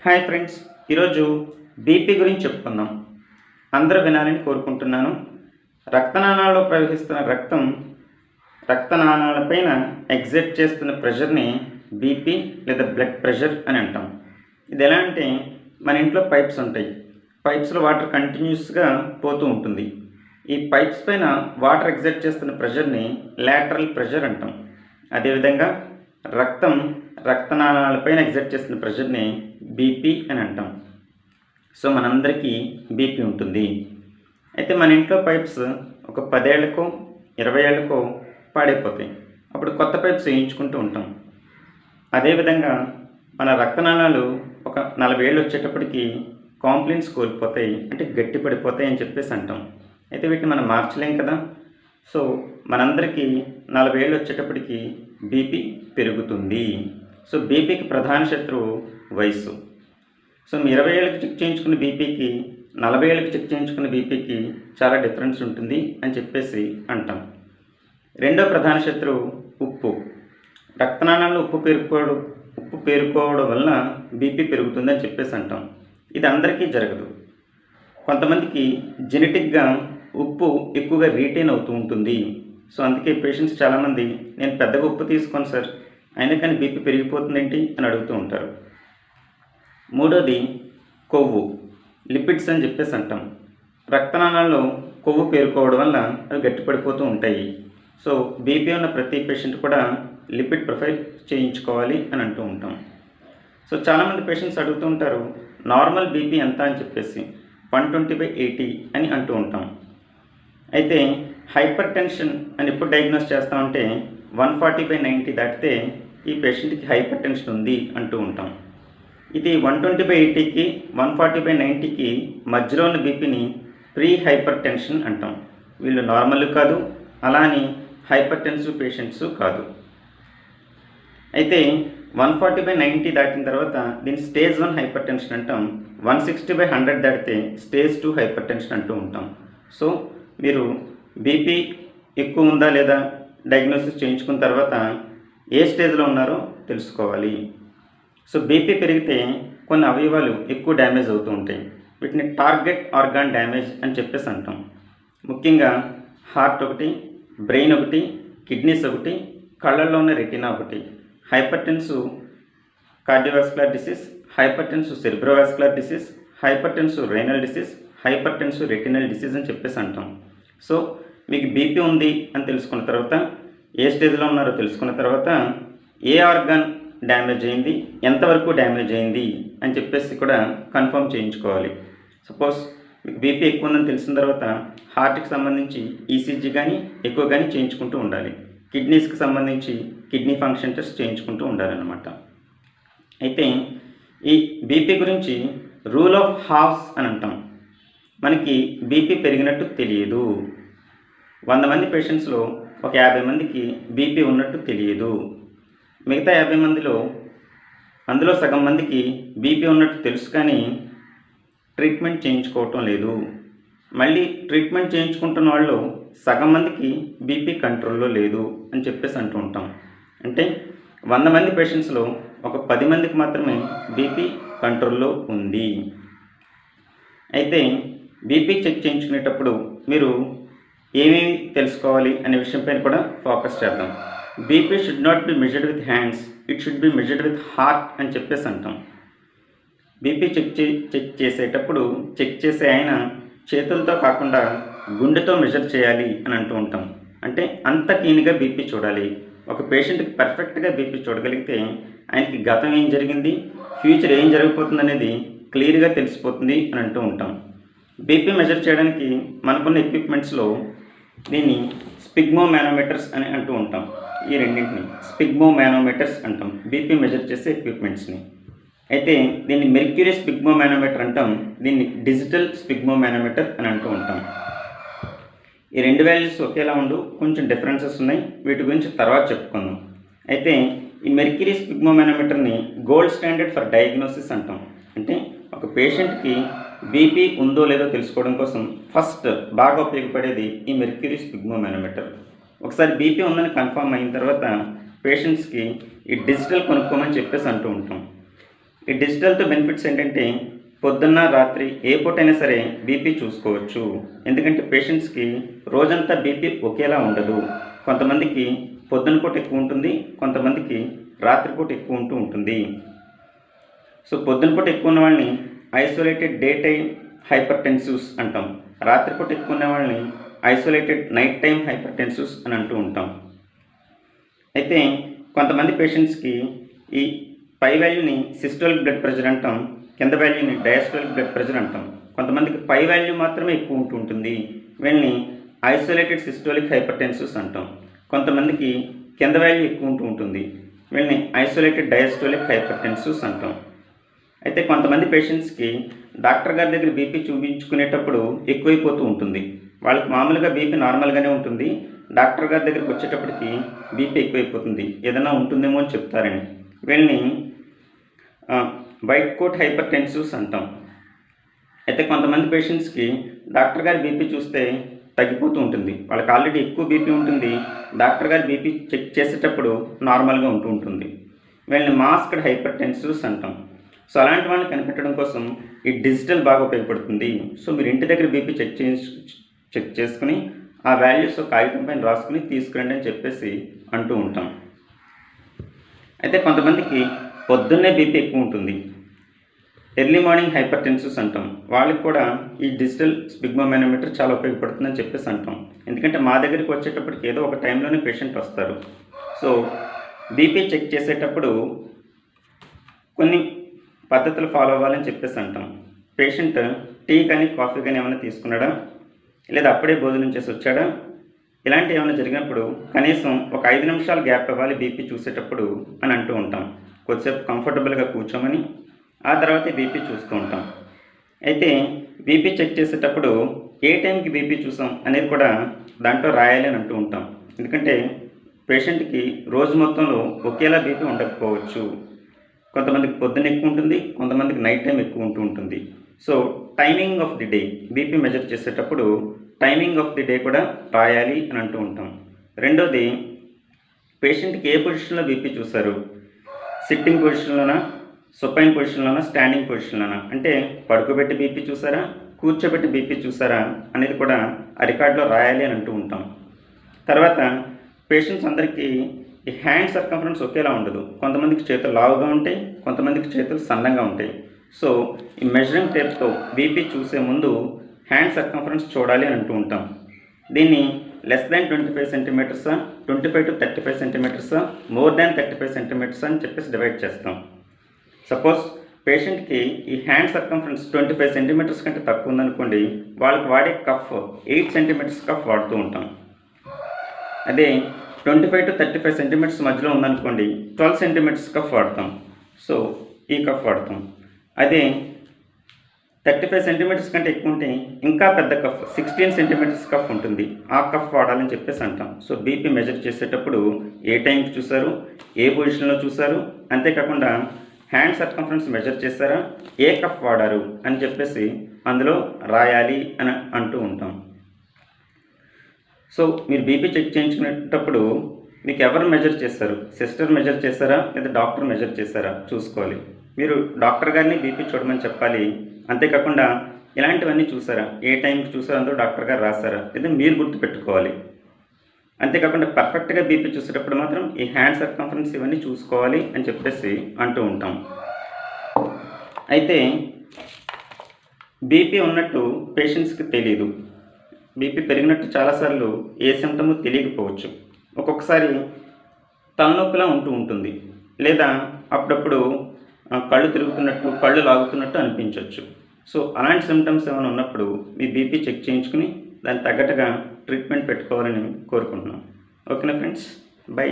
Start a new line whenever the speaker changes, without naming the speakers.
Hi friends, ఈరోజు BP గురించి చెప్పుకుందాం. అందరూ వినాలని కోరుకుంటున్నాను. రక్తనాళాల్లో ప్రవహిస్తున్న రక్తనాళాలపైన ఎగ్జర్ట్ చేస్తున్న ప్రెషర్ని బీపీ లేదా బ్లడ్ ప్రెషర్ అని అంటాం. ఇది ఎలా అంటే, మన ఇంట్లో పైప్స్ ఉంటాయి. పైప్స్లో వాటర్ కంటిన్యూస్గా పోతూ ఉంటుంది. ఈ పైప్స్ పైన వాటర్ ఎగ్జర్ట్ చేస్తున్న ప్రెషర్ని లాటరల్ ప్రెషర్ అంటాం. అదేవిధంగా రక్తనాళాలపైన ఎగ్జర్ట్ చేస్తున్న ప్రెషర్ని బీపీ అని అంటాం. సో మనందరికీ బీపీ ఉంటుంది. అయితే మన ఇంట్లో పైప్స్ ఒక 10 ఏళ్ళకో 20 ఏళ్ళకో పాడైపోతాయి. అప్పుడు కొత్త పైప్స్ వేయించుకుంటూ ఉంటాం. అదేవిధంగా మన రక్తనాళాలు ఒక 40 ఏళ్ళు వచ్చేటప్పటికి కాంప్లెయిన్స్ కోల్పోతాయి, అంటే గట్టి పడిపోతాయి అని చెప్పేసి అంటాం. అయితే వీటిని మనం మార్చలేం కదా. సో మనందరికీ 40 ఏళ్ళు వచ్చేటప్పటికి బీపీ పెరుగుతుంది. సో బీపీకి ప్రధాన శత్రువు వయస్సు. సో 20 ఏళ్ళకి చెక్ చేయించుకున్న బీపీకి 40 ఏళ్ళకి చెక్ చేయించుకున్న బీపీకి చాలా డిఫరెన్స్ ఉంటుంది అని చెప్పేసి అంటాం. రెండో ప్రధాన శత్రువు ఉప్పు. రక్తనాళాల్లో ఉప్పు పేరుకోవడం వల్ల బీపీ పెరుగుతుందని చెప్పేసి అంటాం. ఇది అందరికీ జరగదు. కొంతమందికి జెనెటిక్గా ఉప్పు ఎక్కువగా రీటైన్ అవుతూ ఉంటుంది. సో అందుకే పేషెంట్స్ చాలామంది, నేను పెద్దగా ఉప్పు తీసుకోను సార్, అయినా కానీ బీపీ పెరిగిపోతుంది ఏంటి అని అడుగుతూ ఉంటారు. మూడోది కొవ్వు, లిపిడ్స్ అని చెప్పేసి అంటాం. రక్తనాళాల్లో కొవ్వు పేరుకోవడం వల్ల అవి గట్టిపడిపోతూ ఉంటాయి. సో బీపీ ఉన్న ప్రతి పేషెంట్ కూడా లిపిడ్ ప్రొఫైల్ చేయించుకోవాలి అని అంటూ ఉంటాం. సో చాలామంది పేషెంట్స్ అడుగుతూ ఉంటారు, నార్మల్ బీపీ ఎంత అని చెప్పేసి 120/80 అని అంటూ ఉంటాం. అయితే హైపర్ టెన్షన్ అని ఎప్పుడు డయాగ్నోస్ చేస్తామంటే 140/90 దాటితే ఈ పేషెంట్కి హైపర్ టెన్షన్ ఉంది అంటూ ఉంటాం. ఇది 120/80కి 140/90కి మధ్యలో ఉన్న బీపీని ప్రీ హైపర్ టెన్షన్ అంటాం. వీళ్ళు నార్మల్ కాదు, అలాని హైపర్ టెన్సివ్ పేషెంట్స్ కాదు. అయితే 140/90 దాటిన తర్వాత దీన్ని స్టేజ్ 1 హైపర్ టెన్షన్ అంటాం. 160/100 దాటితే స్టేజ్ 2 హైపర్ టెన్షన్ అంటూ ఉంటాం. సో మీరు బీపీ ఎక్కువ ఉందా లేదా డయాగ్నోసిస్ చేయించుకున్న తర్వాత ఏ స్టేజ్లో ఉన్నారో తెలుసుకోవాలి. సో బీపీ పెరిగితే కొన్ని అవయవాలు ఎక్కువ డ్యామేజ్ అవుతూ ఉంటాయి. వీటిని టార్గెట్ ఆర్గాన్ డ్యామేజ్ అని చెప్పేసి అంటాం. ముఖ్యంగా హార్ట్ ఒకటి, బ్రెయిన్ ఒకటి, కిడ్నీస్ ఒకటి, కళ్ళల్లో ఉన్న రెటీనా ఒకటి. Hyper tensive cardiovascular disease, hyper tensive cerebrovascular disease, hyper tensive renal disease, hyper tensive retinal disease అని చెప్పేసి అంటాం. సో మీకు బీపీ ఉంది అని తెలుసుకున్న తర్వాత, ఏ స్టేజ్లో ఉన్నారో తెలుసుకున్న తర్వాత, ఏ ఆర్గాన్ డ్యామేజ్ అయింది, ఎంతవరకు డ్యామేజ్ అయింది అని చెప్పేసి కూడా కన్ఫర్మ్ చేయించుకోవాలి. సపోజ్ మీకు బీపీ ఎక్కువ ఉందని తెలిసిన తర్వాత హార్ట్కి సంబంధించి ఈసీజీ కానీ ఎక్కువ కానీ చేయించుకుంటూ ఉండాలి. కిడ్నీస్కి సంబంధించి కిడ్నీ ఫంక్షన్ టెస్ట్ చేయించుకుంటూ ఉండాలన్నమాట. అయితే ఈ బీపీ గురించి రూల్ ఆఫ్ హాఫ్స్ అని అంటాం. మనకి బీపీ పెరిగినట్టు తెలియదు. 100 మంది పేషెంట్స్లో ఒక 50 మందికి బీపీ ఉన్నట్టు తెలియదు. మిగతా 50 మందిలో అందులో సగం మందికి బీపీ ఉన్నట్టు తెలుసు, కానీ ట్రీట్మెంట్ చేయించుకోవటం లేదు. మళ్ళీ ట్రీట్మెంట్ చేయించుకుంటున్న వాళ్ళు సగం మందికి బీపీ కంట్రోల్లో లేదు అని చెప్పేసి అంటూ ఉంటాం. అంటే 100 మంది పేషెంట్స్లో ఒక 10 మందికి మాత్రమే బీపీ కంట్రోల్లో ఉంది. అయితే బీపీ చెక్ చేయించుకునేటప్పుడు మీరు ఏమేమి తెలుసుకోవాలి అనే విషయంపైన కూడా ఫోకస్ చేద్దాం. BP should not be measured with hands, it should be measured with heart అని చెప్పేసి అంటాం. బీపీ చెక్ చేసేటప్పుడు చెక్ చేసే ఆయన చేతులతో కాకుండా గుండెతో మెజర్ చేయాలి అని అంటూ ఉంటాం. అంటే అంత క్లీన్గా బీపీ చూడాలి. ఒక పేషెంట్కి పర్ఫెక్ట్గా బీపీ చూడగలిగితే ఆయనకి గతం ఏం జరిగింది, ఫ్యూచర్ ఏం జరగబోతుంది అనేది క్లియర్గా తెలిసిపోతుంది అని అంటూ ఉంటాం. బీపీ మెజర్ చేయడానికి మనకున్న ఎక్విప్మెంట్స్లో దీన్ని స్పిగ్మోమానోమీటర్స్ అని అంటూ ఉంటాం. ఈ రెండింటిని స్పిగ్మోమానోమీటర్స్ అంటాం, బీపీ మెజర్ చేసే ఎక్విప్మెంట్స్ని. అయితే దీన్ని మెర్క్యూరీ స్పిగ్మోమానోమీటర్ అంటాం, దీన్ని డిజిటల్ స్పిగ్మోమానోమీటర్ అని అంటూ ఉంటాం. ఈ 2 వాల్యూస్ ఒకేలా ఉండు, కొంచెం డిఫరెన్సెస్ ఉన్నాయి. వీటి గురించి తర్వాత చెప్పుకుందాం. అయితే ఈ మెర్క్యూరీ స్పిగ్మోమానోమీటర్ని గోల్డ్ స్టాండర్డ్ ఫర్ డయాగ్నోసిస్ అంటాం. అంటే ఒక పేషెంట్కి బీపీ ఉందో లేదో తెలుసుకోవడం కోసం ఫస్ట్ బాగా ఉపయోగపడేది ఈ మెర్క్యూరీ స్పిగ్మోమానోమీటర్. ఒకసారి బీపీ ఉందని కన్ఫర్మ్ అయిన తర్వాత పేషెంట్స్కి ఈ డిజిటల్ కొనుక్కోమని చెప్పేసి అంటూ ఉంటాం. ఈ డిజిటల్తో బెనిఫిట్స్ ఏంటంటే పొద్దున్న రాత్రి ఏ పూటైనా సరే బీపీ చూసుకోవచ్చు. ఎందుకంటే పేషెంట్స్కి రోజంతా బీపీ ఒకేలా ఉండదు. కొంతమందికి పొద్దున పూట ఎక్కువ ఉంటుంది, కొంతమందికి రాత్రిపూట ఎక్కువ ఉంటుంది. సో పొద్దున పూట ఎక్కువ ఉన్న వాళ్ళని ఐసోలేటెడ్ డే టైమ్ హైపర్ టెన్సివ్స్ అంటాం. రాత్రిపూట ఎక్కువ ఉన్న వాళ్ళని ఐసోలేటెడ్ నైట్ టైమ్ హైపర్ టెన్సివ్స్ అని అంటూ ఉంటాం. అయితే కొంతమంది పేషెంట్స్కి ఈ పై వాల్యూని సిస్టోలిక్ బ్లడ్ ప్రెషర్ అంటాం, కింద వాల్యూని డయాస్టోలిక్ బ్లడ్ ప్రెషర్ అంటాం. కొంతమందికి పై వాల్యూ మాత్రమే ఎక్కువ ఉంటుంది, వీళ్ళని ఐసోలేటెడ్ సిస్టోలిక్ హైపర్ టెన్సివ్స్ అంటాం. కొంతమందికి కింద వాల్యూ ఎక్కువ ఉంటుంది, వీళ్ళని ఐసోలేటెడ్ డయాస్టోలిక్ హైపర్ టెన్సివ్స్ అంటాం. అయితే కొంతమంది పేషెంట్స్కి డాక్టర్ గారి దగ్గర బీపీ చూపించుకునేటప్పుడు ఎక్కువైపోతూ ఉంటుంది. వాళ్ళకి మామూలుగా బీపీ నార్మల్గానే ఉంటుంది, డాక్టర్ గారి దగ్గరికి వచ్చేటప్పటికి బీపీ ఎక్కువైపోతుంది, ఏదైనా ఉంటుందేమో అని చెప్తారని. వీళ్ళని వైట్ కోట్ హైపర్ టెన్సివ్స్ అంటాం. అయితే కొంతమంది పేషెంట్స్కి డాక్టర్ గారి బీపీ చూస్తే తగ్గిపోతూ ఉంటుంది, వాళ్ళకి ఆల్రెడీ ఎక్కువ బీపీ ఉంటుంది, డాక్టర్ గారి బీపీ చెక్ చేసేటప్పుడు నార్మల్గా ఉంటుంది. వీళ్ళని మాస్క్డ్ హైపర్ టెన్సివ్స్ అంటాం. సో అలాంటి వాళ్ళని కనిపెట్టడం కోసం ఈ డిజిటల్ బాగా ఉపయోగపడుతుంది. సో మీరు ఇంటి దగ్గర బీపీ చెక్ చేసుకుని ఆ వాల్యూస్ కాగితం పైన రాసుకుని తీసుకురండి అని చెప్పేసి అంటూ ఉంటాం. అయితే కొంతమందికి పొద్దున్నే బీపీ ఎక్కువ ఉంటుంది, ఎర్లీ మార్నింగ్ హైపర్ టెన్సివ్స్ అంటాం. వాళ్ళకి కూడా ఈ డిజిటల్ స్పిగ్మోమానోమీటర్ చాలా ఉపయోగపడుతుందని చెప్పేసి అంటాం. ఎందుకంటే మా దగ్గరికి వచ్చేటప్పటికి ఏదో ఒక టైంలోనే పేషెంట్ వస్తారు. సో బీపీ చెక్ చేసేటప్పుడు కొన్ని పద్ధతులు ఫాలో అవ్వాలని చెప్పేసి అంటాం. పేషెంట్ టీ కానీ కాఫీ కానీ ఏమైనా తీసుకున్నాడా, లేదా అప్పుడే భోజనం చేసి వచ్చాడా, ఇలాంటివి ఏమైనా జరిగినప్పుడు కనీసం ఒక 5 నిమిషాలు గ్యాప్ ఇవ్వాలి బీపీ చూసేటప్పుడు అని అంటూ ఉంటాం. కొద్దిసేపు కంఫర్టబుల్గా కూర్చోమని, ఆ తర్వాత బీపీ చూస్తూ ఉంటాం. అయితే బీపీ చెక్ చేసేటప్పుడు ఏ టైంకి బీపీ చూసాం అనేది కూడా దాంట్లో రాయాలి అని అంటూ ఉంటాం. ఎందుకంటే పేషెంట్కి రోజు మొత్తంలో ఒకేలా బీపీ ఉండకపోవచ్చు. కొంతమందికి పొద్దున్న ఎక్కువ ఉంటుంది, కొంతమందికి నైట్ టైం ఎక్కువ ఉంటుంది. So timing of the day, BP measure చేసేటప్పుడు టైమింగ్ ఆఫ్ ది డే కూడా రాయాలి అని అంటూ ఉంటాం. రెండోది, పేషెంట్కి ఏ పొజిషన్లో బీపీ చూశారు, సిట్టింగ్ పొజిషన్లోనా, సుపైన్ పొజిషన్లోనా, స్టాండింగ్ పొజిషన్లోనా, అంటే పడుకోబెట్టి బీపీ చూసారా, కూర్చోబెట్టి బీపీ చూసారా అనేది కూడా ఆ రికార్డులో రాయాలి అని అంటూ ఉంటాం. తర్వాత పేషెంట్స్ అందరికీ ఈ హ్యాండ్ సర్కంఫరెన్స్ ఒకేలా ఉండదు. కొంతమందికి చేతులు లావుగా ఉంటాయి, కొంతమందికి చేతులు సన్నంగా ఉంటాయి. సో ఈ మెజరింగ్ టేప్తో బీపీ చూసే ముందు హ్యాండ్ సర్కంఫరెన్స్ చూడాలి అని అంటూ ఉంటాం. దీన్ని లెస్ దాన్ 25 సెంటీమీటర్సా, 25 to 35 సెంటీమీటర్సా, మోర్ దాన్ 35 సెంటీమీటర్సా అని చెప్పేసి డివైడ్ చేస్తాం. సపోజ్ పేషెంట్కి ఈ హ్యాండ్ సర్కంఫరెన్స్ 25 సెంటీమీటర్స్ కంటే తక్కువ ఉందనుకోండి, వాళ్ళకి వాడే కఫ్ 8 సెంటీమీటర్స్ కఫ్ వాడుతూ ఉంటాం. అదే 25 to 35 సెంటీమీటర్స్ మధ్యలో ఉందనుకోండి, 12 సెంటీమీటర్స్ కఫ్ వాడతాం. సో ఈ కఫ్ వాడతాం. అదే 35 సెంటీమీటర్స్ కంటే ఎక్కువ ఉంటే ఇంకా పెద్ద కఫ్ 16 సెంటీమీటర్స్ కఫ్ ఉంటుంది, ఆ కఫ్ వాడాలని చెప్పేసి అంటాం. సో బీపీ మెజర్ చేసేటప్పుడు ఏ టైంకి చూసారు, ఏ పొజిషన్లో చూసారు, అంతేకాకుండా హ్యాండ్ సర్కంఫరెన్స్ మెజర్ చేశారా, ఏ కఫ్ వాడారు అని చెప్పేసి అందులో రాయాలి అని అంటూ ఉంటాం. సో మీరు బీపీ చెక్ చేయించుకునేటప్పుడు మీకు ఎవరు మెజర్ చేస్తారు, సిస్టర్ మెజర్ చేశారా లేదా డాక్టర్ మెజర్ చేశారా చూసుకోవాలి. మీరు డాక్టర్ గారిని బీపీ చూడమని చెప్పాలి. అంతేకాకుండా ఇలాంటివన్నీ చూసారా, ఏ టైంకి చూసారో అందరూ డాక్టర్ గారు రాస్తారా లేదా మీరు గుర్తుపెట్టుకోవాలి. అంతేకాకుండా పర్ఫెక్ట్గా బీపీ చూసేటప్పుడు మాత్రం ఈ హ్యాండ్ సర్కంఫరెన్స్ ఇవన్నీ చూసుకోవాలి అని చెప్పేసి అంటూ ఉంటాం. అయితే బీపీ ఉన్నట్టు పేషెంట్స్కి తెలియదు, బీపీ పెరిగినట్టు చాలాసార్లు ఏ సిమ్టము తెలియకపోవచ్చు. ఒక్కొక్కసారి తలనొప్పిలా ఉంటుంది, లేదా అప్పుడప్పుడు కళ్ళు తిరుగుతున్నట్టు, కళ్ళు లాగుతున్నట్టు అనిపించవచ్చు. సో అలాంటి సిమ్టమ్స్ ఏమైనా ఉన్నప్పుడు మీ బీపీ చెక్ చేయించుకుని దానికి తగ్గట్టుగా ట్రీట్మెంట్ పెట్టుకోవాలని కోరుకుంటున్నాం. ఓకేనా ఫ్రెండ్స్, బై.